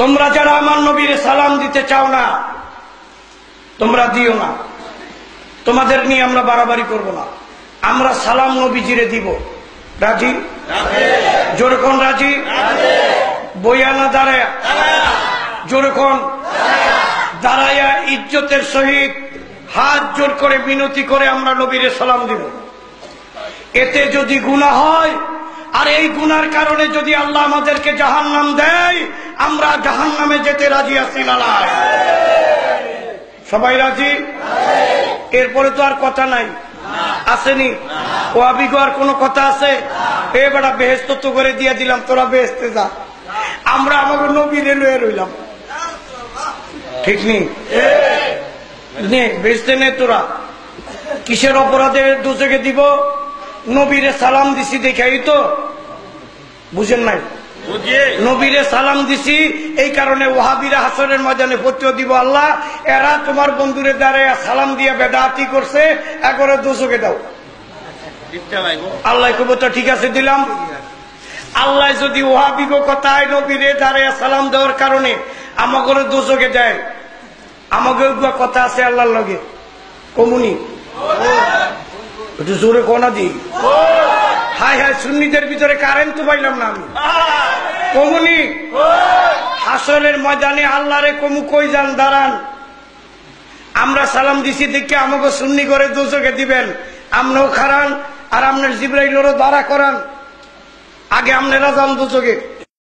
তোমরা যারা আমার নবীর সালাম দিতে চাও না তোমরা দিও না, তোমাদের নিয়ে আমরা বাড়াবাড়ি করব না। আমরা সালাম নবীজিরে দিব। রাজি? জোরকন রাজি? বইয়ানা দাঁড়ায়া? জোরকন দাঁড়ায়া ইজ্জতের সহিত হাত জোর করে বিনতি করে আমরা নবীরে সালাম দিব। এতে যদি গুনাহ হয় আর এই গুনার কারণে যদি আল্লাহ আমাদেরকে জাহান্নাম দেয়, আমরা জাহান্নামে যেতে রাজি আছি না? সবাই রাজি? এরপরে তো আর কথা নাই, আসেনি? ওয়াহাবীগো আর কোনো কথা আছে? এ বেটা বেহেশত তো করে দিয়ে দিলাম, তোরা বেহেশতে যা, আমরা আমাকে নবীরে লয়ে রইলাম। ঠিক নেই? বেহেশতে নে, তোরা কিসের অপরাধে দোজখে দিব? নবীরে সালাম দিছি দেখাই তো, বুঝেন নাই? নবীরে সালাম দিছি এই কারণে ওয়াহাবীরা হাসরের ময়দানে ফতোয়া দিব, আল্লাহ এরা তোমার বন্ধুরে দাঁড়ায় সালাম দিয়ে বেদাতি করছে, একবারে দোজখে দাও। আল্লাহ কব তো ঠিক আছে দিলাম। আল্লাহ যদি ওয়াহাবীগো কথায় নবীরে দাঁড়ায় সালাম দেওয়ার কারণে আমাকে দোজখে দেয়, আমাকে কথা আছে আল্লাহর লগে কমুনি, একটু জোরে কোনা দি। হাই হাই, সুন্নিদের ভিতরে কারেন্ট তো পাইলাম না আমি। কমুনি হাসরের ময়দানে আল্লাহরে কমু কই যান দাঁড়ান, আমরা সালাম দিছি দেখে আমাকে সুন্নি করে দোজখে দিবেন, আমরাও খারান আর আপনার জিবরাইলেরও দাঁড়া করান, আগে আপনারা যান দোজখে।